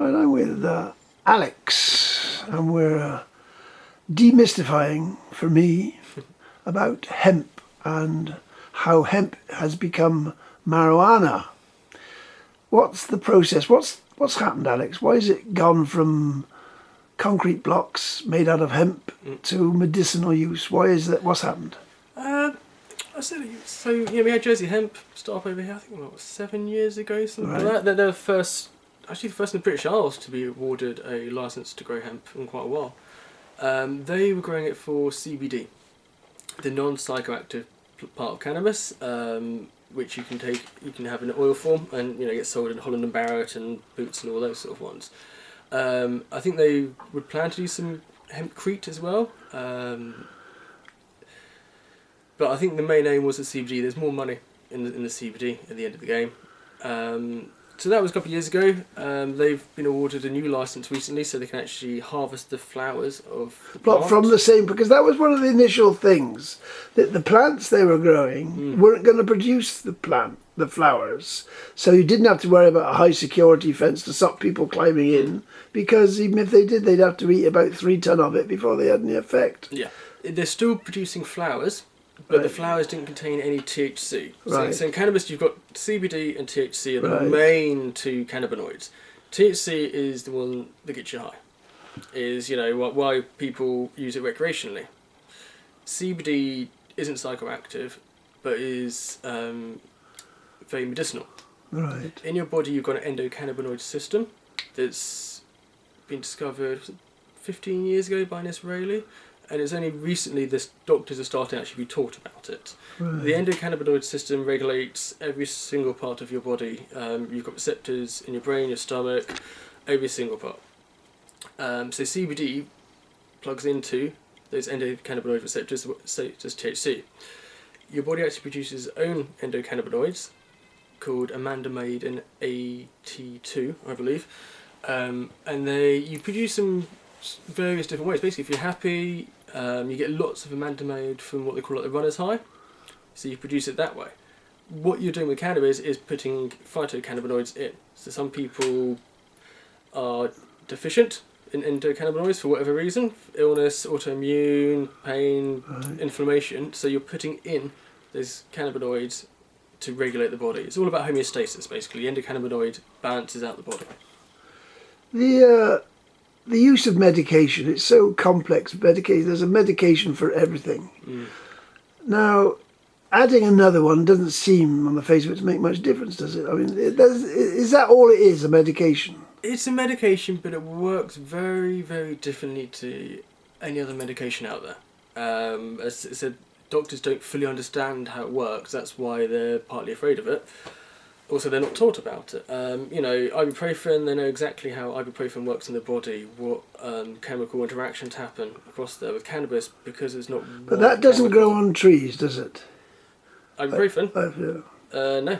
Right, I'm with Alex, and we're demystifying, for me, about hemp and how hemp has become marijuana. What's the process? What's happened, Alex? Why has it gone from concrete blocks made out of hemp to medicinal use? Why is that? What's happened? So yeah, we had Jersey Hemp start up over here. I think about 7 years ago, something Right. like that. They're the first in the British Isles to be awarded a license to grow hemp in quite a while. They were growing it for CBD, the non-psychoactive part of cannabis, which you can have in an oil form, and get sold in Holland and Barrett and Boots and all those sort of ones. I think they would plan to do some hempcrete as well. But I think the main aim was the CBD. There's more money in the CBD at the end of the game. So that was a couple of years ago. They've been awarded a new license recently, so they can actually harvest the flowers of the plant. But from the same, because that was one of the initial things, that the plants they were growing weren't going to produce the flowers. So you didn't have to worry about a high security fence to stop people climbing in, because even if they did, they'd have to eat about 3 tons of it before they had any effect. Yeah, they're still producing flowers. But the flowers didn't contain any THC. So in cannabis, you've got CBD and THC are the main two cannabinoids. THC is the one that gets you high. Is why people use it recreationally. CBD isn't psychoactive, but is very medicinal. Right. In your body, you've got an endocannabinoid system that's been discovered 15 years ago by an Israeli. And it's only recently doctors are starting to actually be taught about it. Right. The endocannabinoid system regulates every single part of your body. You've got receptors in your brain, your stomach, every single part. So CBD plugs into those endocannabinoid receptors, so does THC. Your body actually produces its own endocannabinoids called anandamide and AT2, I believe. And you produce them various different ways. Basically, if you're happy, you get lots of anandamide from what they call the runner's high, so you produce it that way. What you're doing with cannabis is putting phytocannabinoids in. So some people are deficient in endocannabinoids for whatever reason, illness, autoimmune, pain, inflammation, so you're putting in those cannabinoids to regulate the body. It's all about homeostasis, basically. The endocannabinoid balances out the body. The use of medication, it's so complex. There's a medication for everything. Now, adding another one doesn't seem, on the face of it, to make much difference, does it? I mean, is that all it is, a medication? It's a medication, but it works very, very differently to any other medication out there. As I said, doctors don't fully understand how it works. That's why they're partly afraid of it. Also, they're not taught about it. Ibuprofen, they know exactly how ibuprofen works in the body, what chemical interactions happen across there. With cannabis, because it's not. But that doesn't grow on trees, does it? Ibuprofen? No.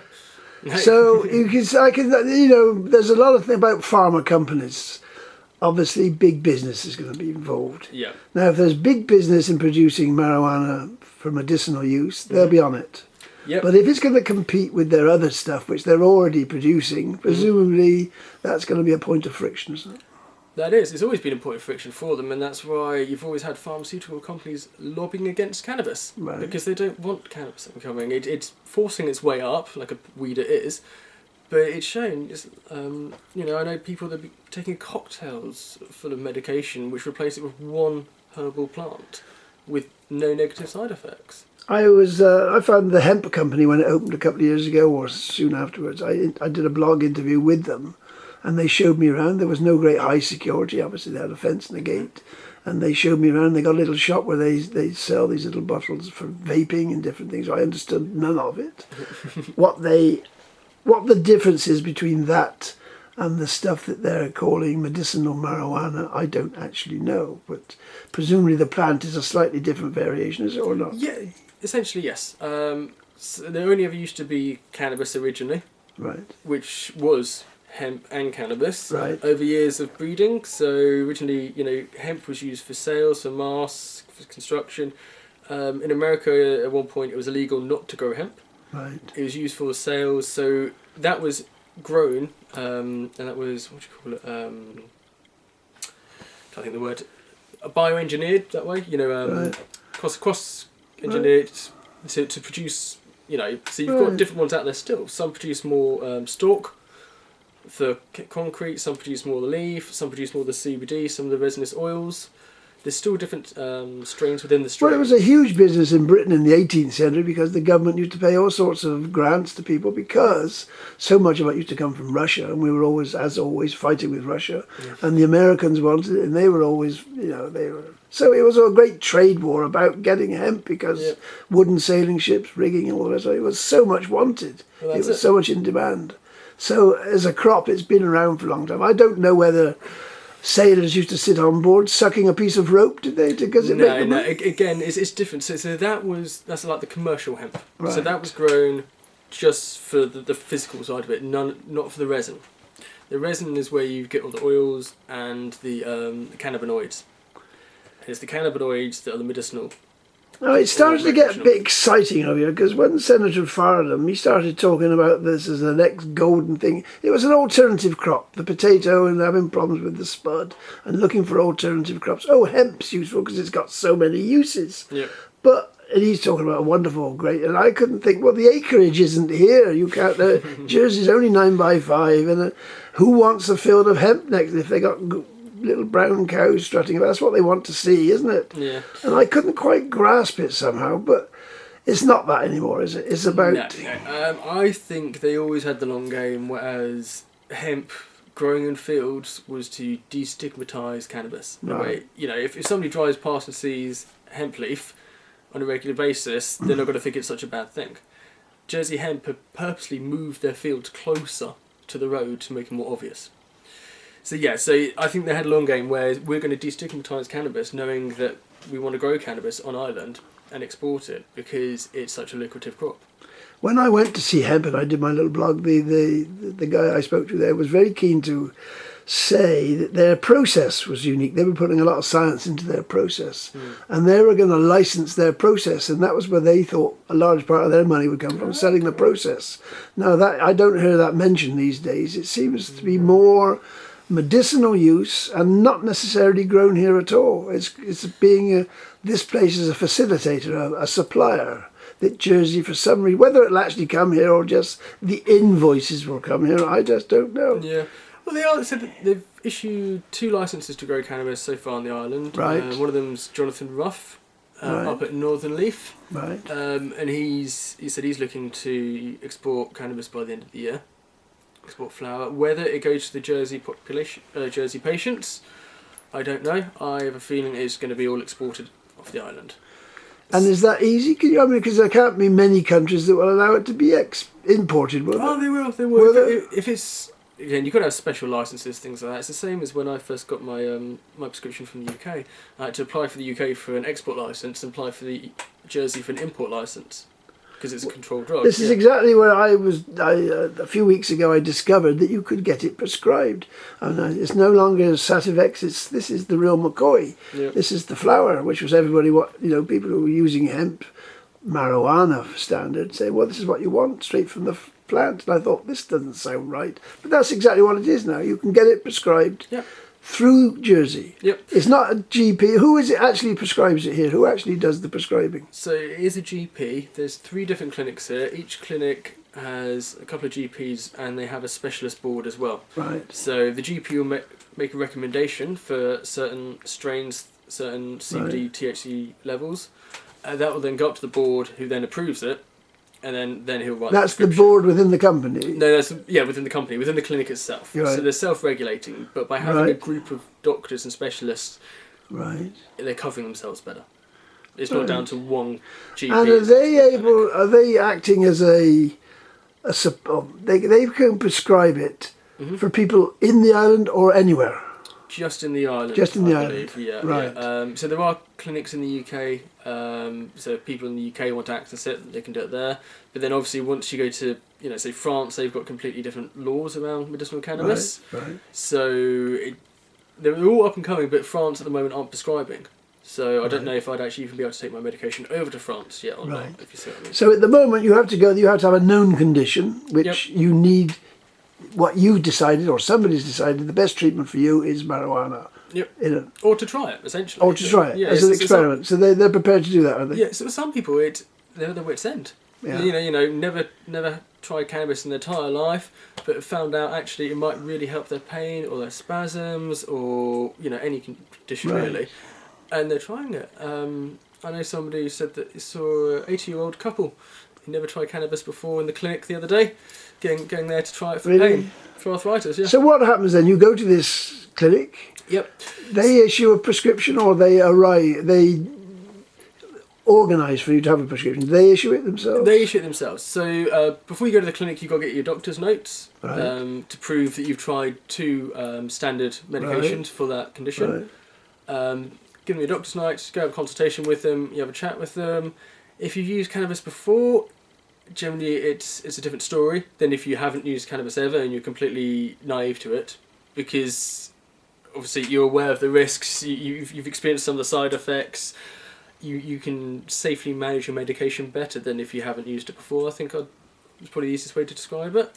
So there's a lot of things about pharma companies. Obviously, big business is going to be involved. Yeah. Now, if there's big business in producing marijuana for medicinal use, they'll be on it. Yep. But if it's going to compete with their other stuff, which they're already producing, presumably that's going to be a point of friction, isn't it? That is. It's always been a point of friction for them, and that's why you've always had pharmaceutical companies lobbying against cannabis. Right. Because they don't want cannabis incoming. It's forcing its way up, like a weed it is, but it's shown. I know people that be taking cocktails full of medication which replace it with one herbal plant with no negative side effects. I found the hemp company when it opened a couple of years ago or soon afterwards. I did a blog interview with them, and they showed me around. There was no great high security. Obviously, they had a fence and a gate, and they showed me around. They got a little shop where they sell these little bottles for vaping and different things. I understood none of it. What the difference is between that and the stuff that they're calling medicinal marijuana, I don't actually know. But presumably the plant is a slightly different variation, is it, or not? Yeah. Essentially, yes. So there only ever used to be cannabis originally, right? Which was hemp and cannabis, right? Over years of breeding. So originally, hemp was used for sales, for masks, for construction. In America, at one point, it was illegal not to grow hemp. Right. It was used for sales, so that was grown, and that was, what do you call it? I think the word, bioengineered that way. Right. Cross engineered to produce. So you've got different ones out there still. Some produce more stalk for concrete. Some produce more the leaf. Some produce more the CBD. Some of the resinous oils. There's still different strains within the strain. Well, it was a huge business in Britain in the 18th century because the government used to pay all sorts of grants to people because so much of it used to come from Russia, and we were always, as always, fighting with Russia. Yeah. And the Americans wanted it, and they were always, So it was a great trade war about getting hemp because wooden sailing ships, rigging, and all the rest of it was so much wanted. Well, it was so much in demand. So as a crop, it's been around for a long time. I don't know whether sailors used to sit on board sucking a piece of rope, did they? Because it no. Again, it's different. So that's like the commercial hemp. Right. So that was grown just for the physical side of it, not for the resin. The resin is where you get all the oils and the cannabinoids. And it's the cannabinoids that are the medicinal. Now, it started to get a bit exciting over here because when Senator Farnham, he started talking about this as the next golden thing. It was an alternative crop, the potato, and having problems with the spud and looking for alternative crops. Oh, hemp's useful because it's got so many uses. Yeah. But and he's talking about a wonderful, great, and I couldn't think, well, the acreage isn't here. You can't, Jersey's only 9x5, and who wants a field of hemp next if they got little brown cows strutting about? That's what they want to see, isn't it? Yeah. And I couldn't quite grasp it somehow, but it's not that anymore, is it? It's about... No. I think they always had the long game, whereas hemp growing in fields was to destigmatise cannabis. Right. If somebody drives past and sees hemp leaf on a regular basis, they're not going to think it's such a bad thing. Jersey Hemp have purposely moved their fields closer to the road to make it more obvious. So I think they had a long game where we're going to destigmatise cannabis, knowing that we want to grow cannabis on island and export it because it's such a lucrative crop. When I went to see hemp and I did my little blog, the guy I spoke to there was very keen to say that their process was unique. They were putting a lot of science into their process, and they were going to license their process, and that was where they thought a large part of their money would come from, selling the process. Now that I don't hear that mentioned these days. It seems to be more medicinal use and not necessarily grown here at all. It's being this place is a facilitator, a supplier. That Jersey, for some reason, whether it'll actually come here or just the invoices will come here, I just don't know. Yeah. Well, they've issued 2 licenses to grow cannabis so far on the island. Right. One of them's Jonathan Ruff, up at Northern Leaf. Right. And he said he's looking to export cannabis by the end of the year. Export flower. Whether it goes to the Jersey population, Jersey patients, I don't know. I have a feeling it's going to be all exported off the island. And is that easy? Because there can't be many countries that will allow it to be imported, will they will. They will. If it's again, you've got to have special licenses, things like that. It's the same as when I first got my my prescription from the UK. I had to apply for the UK for an export license and apply for the Jersey for an import license because it's a controlled drug. This is exactly where I was. A few weeks ago, I discovered that you could get it prescribed, and it's no longer Sativex. This is the real McCoy. Yep. This is the flower, which was everybody. People who were using hemp, marijuana for standard, say, well, this is what you want straight from the plant. And I thought, this doesn't sound right, but that's exactly what it is now. You can get it prescribed. Yep. Through Jersey. Yep. It's not a GP. Who is it actually prescribes it here? Who actually does the prescribing? So it is a GP. There's 3 different clinics here. Each clinic has a couple of GPs and they have a specialist board as well. Right. So the GP will make a recommendation for certain strains, certain CBD, THC levels. That will then go up to the board who then approves it. And then he'll write. That's the board within the company. No, within the company, within the clinic itself. Right. So they're self-regulating, but by having a group of doctors and specialists, they're covering themselves better. It's not down to one GP. And are they acting as they can prescribe it for people in the island or anywhere? Just in the island. Just in the island. Believe. Yeah. Right. Yeah. So there are clinics in the UK. So if people in the UK want to access it, they can do it there. But then obviously once you go to, say France, they've got completely different laws around medicinal cannabis. Right. So they're all up and coming, but France at the moment aren't prescribing. So I don't know if I'd actually even be able to take my medication over to France yet or not, if you see what I mean. So at the moment you have to have a known condition, which you need what you decided or somebody's decided the best treatment for you is marijuana. Yep. In it. Or to try it, essentially. Or to try it Yeah, as an experiment. So they're prepared to do that, are they? Yeah, so for some people, they're the wit's end. Yeah. Never tried cannabis in their entire life, but have found out actually it might really help their pain or their spasms or any condition Right. really, and they're trying it. I know somebody who said that he saw an 80-year-old couple who never tried cannabis before in the clinic the other day, going there to try it for Really? pain, for arthritis. Yeah. So what happens then? You go to this clinic. Yep. They issue a prescription, or they organise for you to have a prescription. They issue it themselves. They issue it themselves. So before you go to the clinic, you've got to get your doctor's notes Right. to prove that you've tried 2 standard medications Right. for that condition. Right. Give them your doctor's notes, go have a consultation with them, you have a chat with them. If you've used cannabis before, generally it's a different story than if you haven't used cannabis ever and you're completely naive to it, because obviously you're aware of the risks, you've experienced some of the side effects, you can safely manage your medication better than if you haven't used it before. I think it's probably the easiest way to describe it.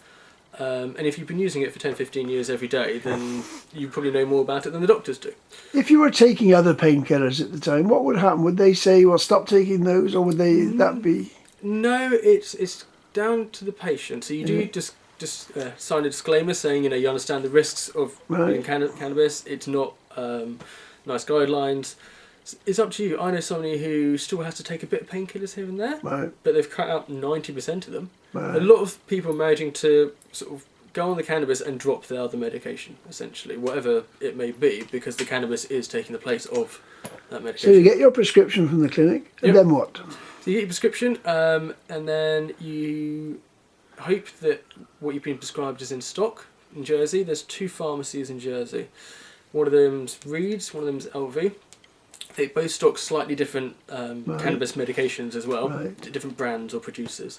And if you've been using it for 10-15 years every day, then you probably know more about it than the doctors do. If you were taking other painkillers at the time, what would happen? Would they say, well, stop taking those, or would that be... No, it's down to the patient. So you do just sign a disclaimer saying you understand the risks of Right. using cannabis. It's not nice guidelines. It's up to you. I know somebody who still has to take a bit of painkillers here and there, Right. but they've cut out 90% of them. Right. A lot of people are managing to sort of go on the cannabis and drop their other medication, essentially, whatever it may be, because the cannabis is taking the place of that So medication. you get your prescription from the clinic, and Yep. then what? So you get your prescription, and then you hope that what you've been prescribed is in stock in Jersey. There's 2 pharmacies in Jersey. One of them's Reed's, one of them's LV. They both stock slightly different Right. cannabis medications as well, Right. different brands or producers.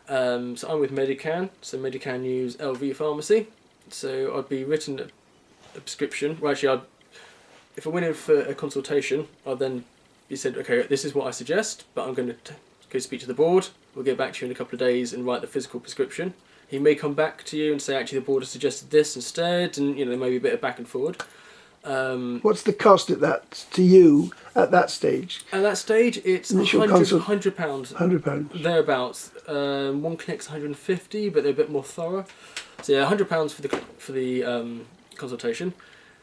So I'm with Medican, so Medican use LV Pharmacy. So I'd be written a prescription. Well, actually, if I went in for a consultation, I'd then be said, okay, this is what I suggest, but I'm going to go speak to the board. We'll get back to you in a couple of days and write the physical prescription. He may come back to you and say, actually, the board has suggested this instead, and there may be a bit of back and forward. What's the cost to you at that stage? At that stage, it's Initial £100. £100. Thereabouts. One clinic's 150, but they're a bit more thorough. So yeah, £100 for the consultation,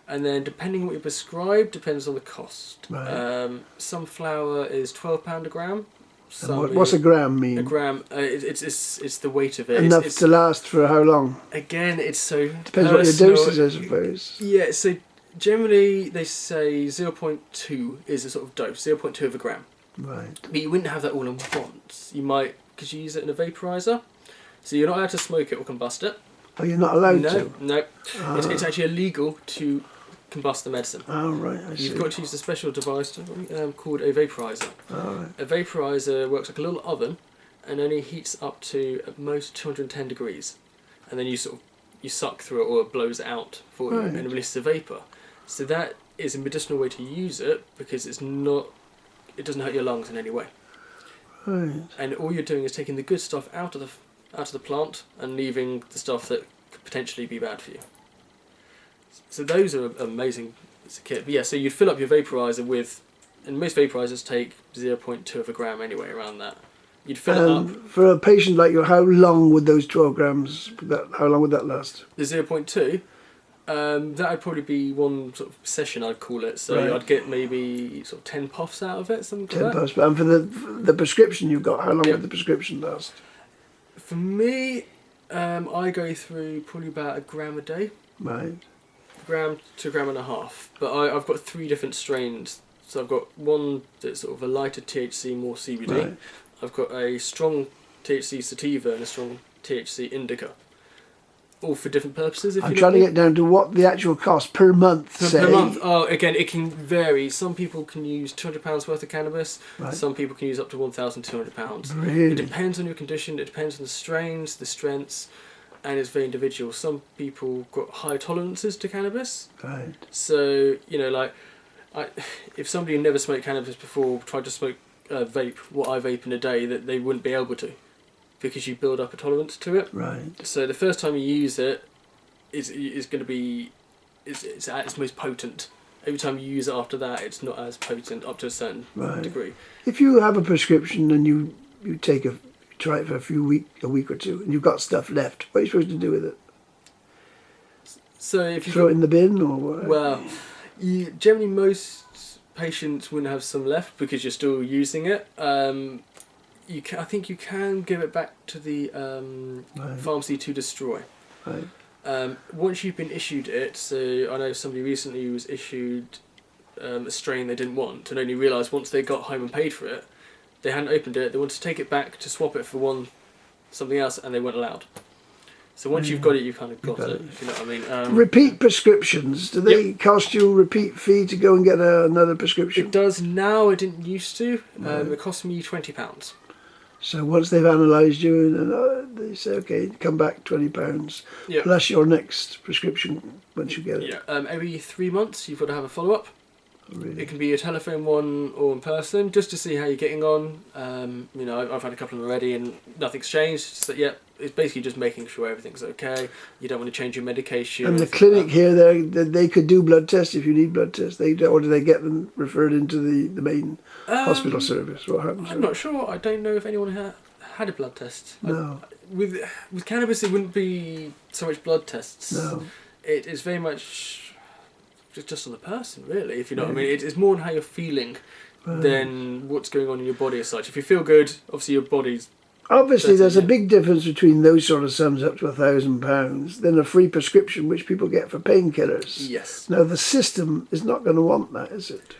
and then depending on what you're prescribed, depends on the cost. Right. Some flour is £12 a gram. And what's a gram mean? A gram? It's the weight of it. Enough It's to last for how long? again, it's so Depends what your personal. dose is, I suppose. Yeah. So generally, they say 0.2 is a sort of dose, 0.2 of a gram. Right. But you wouldn't have that all in once. You might, because you use it in a vaporizer. So you're not allowed to smoke it or combust it. Oh, you're not allowed No, to? no. It's actually illegal to combust the medicine. Oh, right, I see. You've got to use a special device called a vaporizer. Oh, right. A vaporizer works like a little oven and only heats up to at most 210 degrees. And then you suck through it, or it blows it out for you Right. and releases a vapor. So that is a medicinal way to use it, because it doesn't hurt your lungs in any way. Right. And all you're doing is taking the good stuff out of the plant and leaving the stuff that could potentially be bad for you. So those are amazing as a kit. But yeah, so you'd fill up your vaporizer with, and most vaporizers take 0.2 of a gram anyway, around that. You'd fill it up. For a patient like you, how long would those 12 grams, how long would that last? The 0.2, that would probably be one sort of session, I'd call it. So Right. I'd get maybe sort of 10 puffs out of it, something 10 like that. puffs. And for the prescription you've got, how long Yeah. would the prescription last? For me, I go through probably about a gram a day. Right. Gram to a gram and a half, but I've got 3 different strains. So I've got one that's sort of a lighter THC, more CBD. Right. I've got a strong THC sativa and a strong THC indica, all for different purposes. If I'm you trying to know get down to what the actual cost per month, say. per month. Oh, again, it can vary. Some people can use £200 worth of cannabis. Right. Some people can use up to £1,200. It Really? depends on your condition. It depends on the strains, the strengths, and it's very individual. Some people got high tolerances to cannabis. Right. So, if somebody who never smoked cannabis before tried to smoke vape, what I vape in a day, that they wouldn't be able to, because you build up a tolerance to it. Right. So the first time you use it, is going to be it's at its most potent. Every time you use it after that, it's not as potent up to a certain degree. If you have a prescription and you try it for a week or two, and you've got stuff left, what are you supposed to do with it? So if you throw it in the bin, or what? Well, generally most patients wouldn't have some left because you're still using it. I think you can give it back to the pharmacy to destroy. Right. Once you've been issued it, so I know somebody recently was issued a strain they didn't want and only realised once they got home and paid for it, they hadn't opened it, they wanted to take it back to swap it for something else and they weren't allowed. So once you've got it, you kind of got it, if you know what I mean. Repeat prescriptions, do they cost you a repeat fee to go and get another prescription? It does now, it didn't used to. It cost me £20. So once they've analysed you and they say, okay, come back £20 plus your next prescription once you get it. Yeah, every 3 months you've got to have a follow-up. Really? It can be a telephone one or in person, just to see how you're getting on. I've had a couple of them already and nothing's changed. So it's basically just making sure everything's okay. You don't want to change your medication. And the clinic here, they could do blood tests if you need blood tests. Or do they get them referred into the main hospital service? What happens? I'm not sure. I don't know if anyone had a blood test. No. With cannabis, it wouldn't be so much blood tests. No. It is very much just on the person, really, if you know what I mean. It's more on how you're feeling than what's going on in your body as such. If you feel good, obviously your body's... Obviously, there's a big difference between those sort of sums up to £1,000 than a free prescription which people get for painkillers. Yes. Now, the system is not going to want that, is it?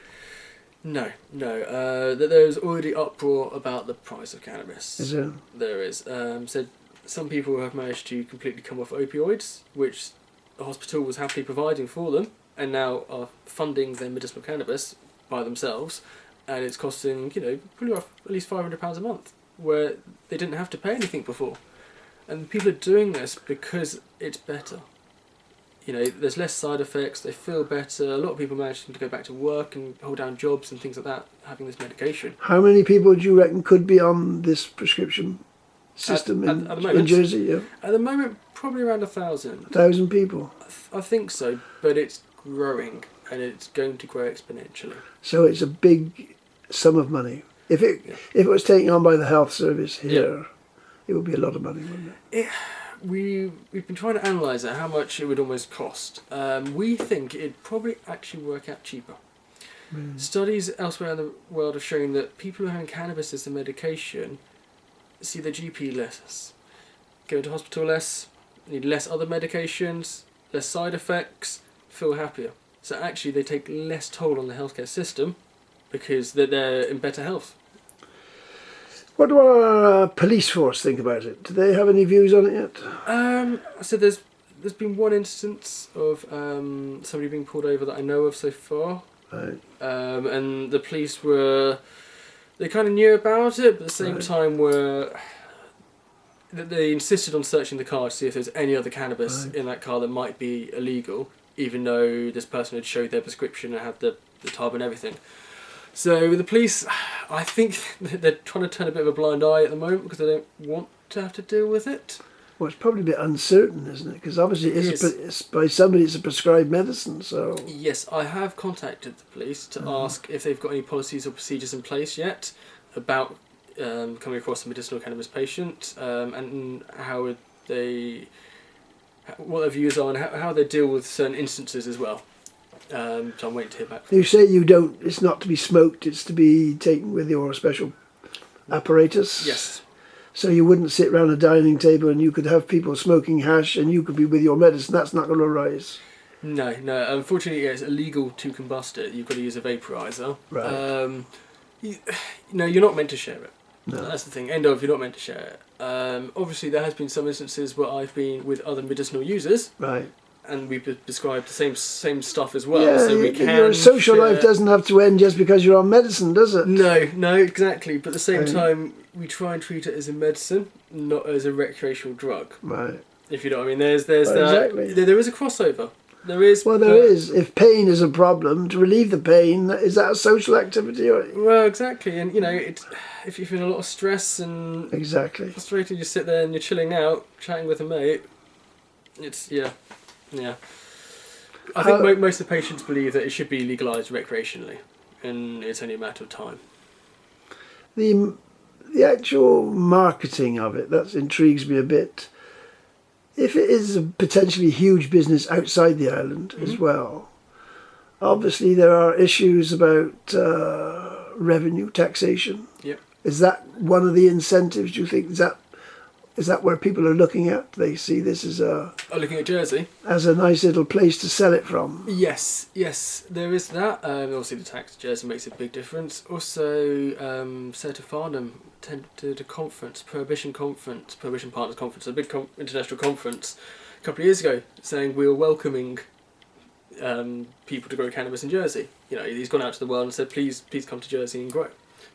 No. There's already uproar about the price of cannabis. Is there? There is. So some people have managed to completely come off opioids, which the hospital was happily providing for them, and now are funding their medicinal cannabis by themselves, and it's costing, probably at least £500 a month, where they didn't have to pay anything before. And people are doing this because it's better. There's less side effects, they feel better. A lot of people manage to go back to work and hold down jobs and things like that, having this medication. How many people do you reckon could be on this prescription system at the moment, in Jersey? Yeah. At the moment, probably around 1,000. 1,000 people? I think so, but it's growing, and it's going to grow exponentially. So it's a big sum of money. If it was taken on by the health service here, it would be a lot of money, wouldn't it? We've been trying to analyse how much it would almost cost. We think it'd probably actually work out cheaper. Studies elsewhere in the world have shown that people who are having cannabis as a medication see their GP less, go to hospital less, need less other medications, less side effects, feel happier. So actually they take less toll on the healthcare system because they're in better health. What do our police force think about it? Do they have any views on it yet? So there's been one instance of somebody being pulled over that I know of so far. Right. And the police they kind of knew about it, but at the same time they insisted on searching the car to see if there's any other cannabis in that car that might be illegal, even though this person had showed their prescription and had the tub and everything. So the police, I think they're trying to turn a bit of a blind eye at the moment because they don't want to have to deal with it. Well, it's probably a bit uncertain, isn't it? Because obviously it's by somebody, it's a prescribed medicine, so... Yes, I have contacted the police to ask if they've got any policies or procedures in place yet about coming across a medicinal cannabis patient and what their views are and how they deal with certain instances as well. So I'm waiting to hear back. You say it's not to be smoked, it's to be taken with your special apparatus? Yes. So you wouldn't sit around a dining table and you could have people smoking hash and you could be with your medicine. That's not going to arise. No. Unfortunately, it's illegal to combust it. You've got to use a vaporizer. Right. You're not meant to share it. No. That's the thing. You're not meant to share it. Obviously, there has been some instances where I've been with other medicinal users. Right. And we've prescribed the same stuff as well, Yeah, so we can. Your social life doesn't have to end just because you're on medicine, does it? No, exactly. But at the same time, we try and treat it as a medicine, not as a recreational drug. Right. If you know what I mean, there's that. Exactly. There is a crossover. There is. Well, there is. If pain is a problem, to relieve the pain, is that a social activity? Well, exactly, and if you feel a lot of stress and exactly frustrated, you sit there and you're chilling out, chatting with a mate. Yeah. I think most of the patients believe that it should be legalised recreationally, and it's only a matter of time. The actual marketing of it, that intrigues me a bit. If it is a potentially huge business outside the island as well, obviously there are issues about revenue, taxation. Yep. Is that one of the incentives, do you think? Is that where people are looking at? They see this as Looking at Jersey? as a nice little place to sell it from? Yes, there is that. Obviously the tax to Jersey makes a big difference. Also, Senator Farnham attended a conference, Prohibition Partners Conference, a big international conference a couple of years ago, saying we are welcoming people to grow cannabis in Jersey. You know, he's gone out to the world and said, please come to Jersey and grow,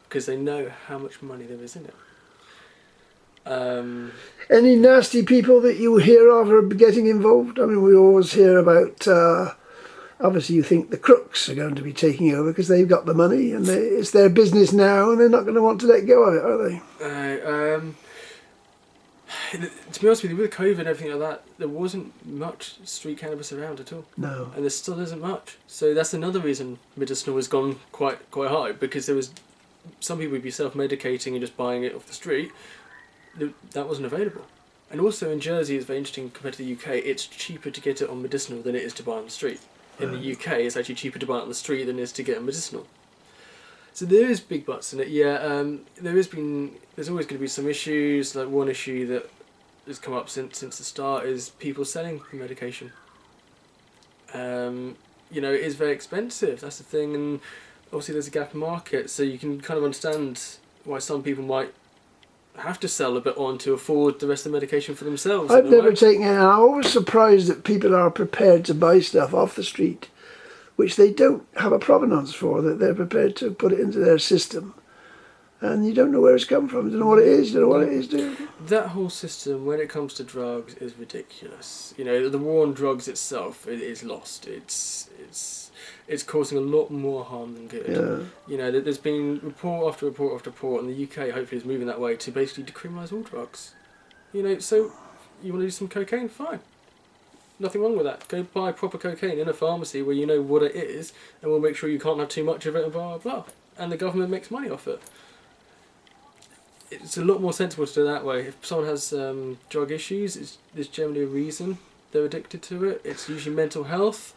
because they know how much money there is in it. Any nasty people that you hear of are getting involved? I mean, we always hear about, obviously you think the crooks are going to be taking over because they've got the money and it's their business now and they're not going to want to let go of it, are they? To be honest with you, with COVID and everything like that, there wasn't much street cannabis around at all. No. And there still isn't much. So that's another reason medicinal has gone quite high, because there was some people would be self-medicating and just buying it off the street. That wasn't available. And also in Jersey, it's very interesting compared to the UK, it's cheaper to get it on medicinal than it is to buy on the street. In the UK, it's actually cheaper to buy it on the street than it is to get on medicinal. So there is big butts in it, yeah. There's always going to be some issues. Like one issue that has come up since the start is people selling the medication. You know, it is very expensive, that's the thing, and obviously there's a gap in market, so you can kind of understand why some people might have to sell a bit on to afford the rest of the medication for themselves. I've never taken it. I'm always surprised that people are prepared to buy stuff off the street which they don't have a provenance for, that they're prepared to put it into their system. And you don't know where it's come from, you don't know what it is, you don't know what it is, do you? That whole system, when it comes to drugs, is ridiculous. You know, the war on drugs itself, it is lost. It's causing a lot more harm than good. Yeah. You know, there's been report after report after report, and the UK hopefully is moving that way to basically decriminalise all drugs. You know, so you want to do some cocaine, fine. Nothing wrong with that. Go buy proper cocaine in a pharmacy where you know what it is, and we'll make sure you can't have too much of it, and blah, blah, blah. And the government makes money off it. It's a lot more sensible to do it that way. If someone has drug issues, there's generally a reason they're addicted to it. It's usually mental health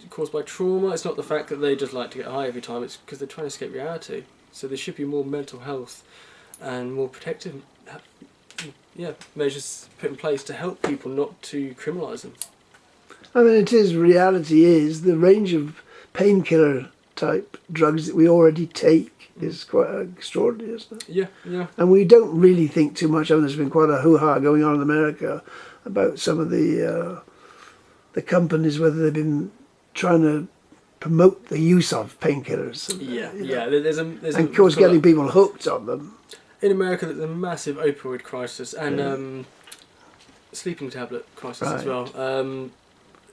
caused by trauma. It's not the fact that they just like to get high every time. It's because they're trying to escape reality. So there should be more mental health and more protective measures put in place to help people, not to criminalise them. I mean, reality is the range of painkiller type drugs that we already take is quite extraordinary, isn't it? Yeah. And we don't really think too much of it. There's been quite a hoo-ha going on in America about some of the companies, whether they've been trying to promote the use of painkillers. There's and of course getting people hooked on them. In America, there's a massive opioid crisis and sleeping tablet crisis as well.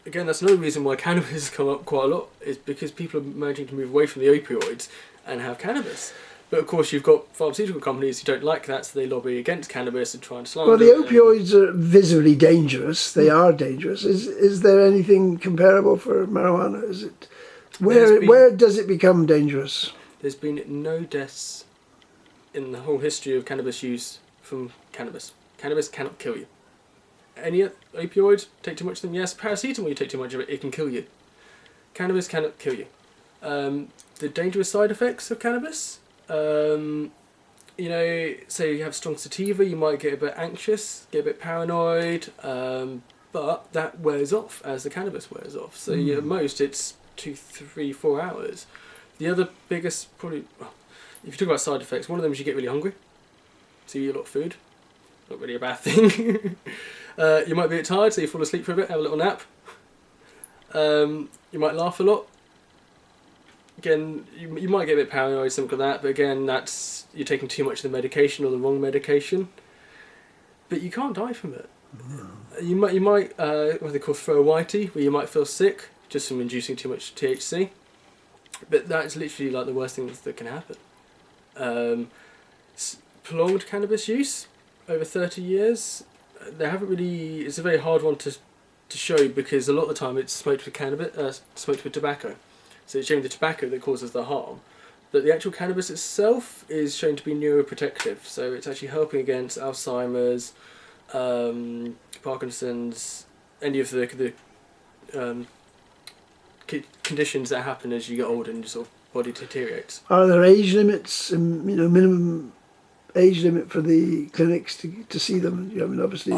Again, that's another reason why cannabis has come up quite a lot, is because people are managing to move away from the opioids and have cannabis. But of course, you've got pharmaceutical companies who don't like that, so they lobby against cannabis and try and slander it. Well, the opioids are visibly dangerous. They are dangerous. Is there anything comparable for marijuana? Is it where does it become dangerous? There's been no deaths in the whole history of cannabis use from cannabis. Cannabis cannot kill you. Any opioid, take too much of them, yes. Paracetamol, you take too much of it, it can kill you. Cannabis cannot kill you. The dangerous side effects of cannabis, you know, say you have strong sativa, you might get a bit anxious, get a bit paranoid, but that wears off as the cannabis wears off. So at most it's 2, 3, 4 hours. The other biggest, probably, if you talk about side effects, one of them is you get really hungry, so you eat a lot of food. Not really a bad thing. You might be a bit tired, so you fall asleep for a bit, have a little nap. You might laugh a lot. Again, you might get a bit paranoid, something like that, but again, that's you're taking too much of the medication or the wrong medication. But you can't die from it. You might what they call throw a whitey, where you might feel sick just from inducing too much THC. But that's literally like the worst things that can happen. Prolonged cannabis use over 30 years. They haven't really. It's a very hard one to to show, because a lot of the time it's smoked with cannabis, smoked with tobacco. So it's showing the tobacco that causes the harm. But the actual cannabis itself is shown to be neuroprotective. So it's actually helping against Alzheimer's, Parkinson's, any of the conditions that happen as you get older and your sort of body deteriorates. Are there age limits, minimum age limit for the clinics to see them? I mean, obviously.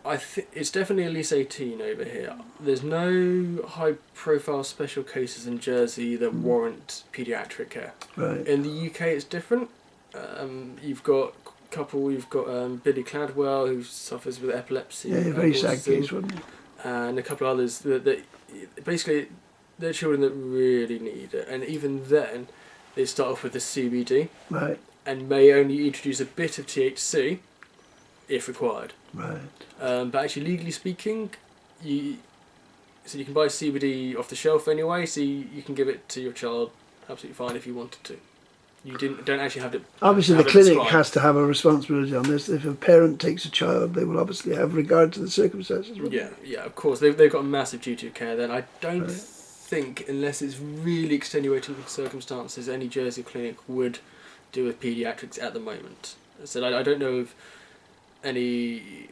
I think it's definitely at least 18 over here. There's no high-profile special cases in Jersey that warrant paediatric care. Right. In the UK, it's different. You've got Billy Cladwell, who suffers with epilepsy. Yeah, very sad case, wasn't he? And a couple others that basically they're children that really need it. And even then, they start off with the CBD. Right. And may only introduce a bit of THC if required. Right. But actually, legally speaking, you can buy CBD off the shelf anyway, so you can give it to your child absolutely fine if you wanted to. You don't actually have to. Obviously, have the it clinic prescribed. has to have a responsibility on this. If a parent takes a child, they will obviously have regard to the circumstances. Yeah, of course. They've got a massive duty of care. Then I don't think, unless it's really extenuating circumstances, any Jersey clinic would do with paediatrics at the moment. So I don't know of any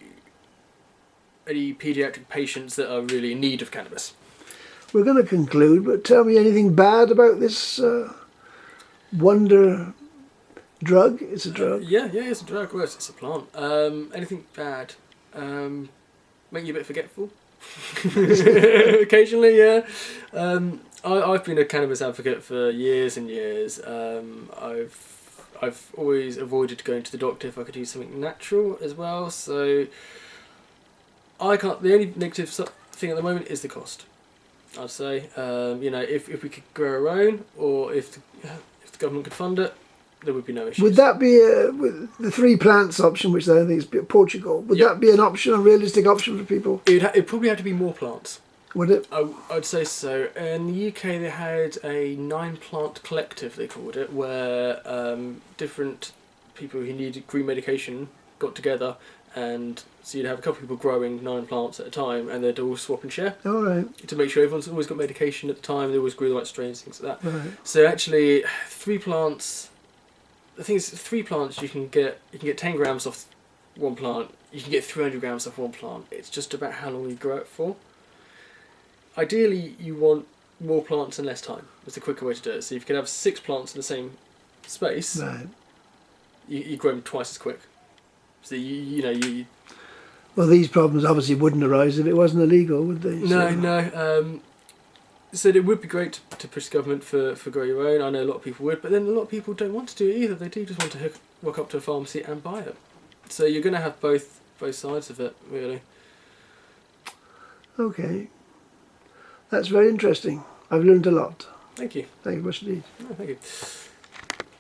paediatric patients that are really in need of cannabis. We're going to conclude, but tell me anything bad about this wonder drug? It's a drug. Yeah, it's a drug. Well, it's a plant. Anything bad? Make you a bit forgetful. Occasionally, yeah. I've been a cannabis advocate for years and years. I've always avoided going to the doctor if I could use something natural as well. So I can't. The only negative thing at the moment is the cost. I'd say, if we could grow our own, or if the government could fund it, there would be no issues. Would that be with the 3 plants option, which I think is Portugal? Would that be an option, a realistic option for people? It'd probably have to be more plants. Would it? I'd say so. In the UK, they had a 9-plant collective, they called it, where different people who needed green medication got together, and so you'd have a couple of people growing 9 plants at a time, and they'd all swap and share. All right. To make sure everyone's always got medication at the time, they always grew the right strains, things like that. Right. So actually, 3 plants. The thing is, 3 plants you can get 10 grams off one plant. You can get 300 grams off one plant. It's just about how long you grow it for. Ideally, you want more plants and less time. It's a quicker way to do it. So if you could have 6 plants in the same space, Right. you grow them twice as quick. So you Well, these problems obviously wouldn't arise if it wasn't illegal, would they? No. So it would be great to push the government for grow your own. I know a lot of people would, but then a lot of people don't want to do it either. They do just want to walk up to a pharmacy and buy it. So you're going to have both sides of it, really. Okay. That's very interesting. I've learned a lot. Thank you. Thank you much indeed. Oh, thank you.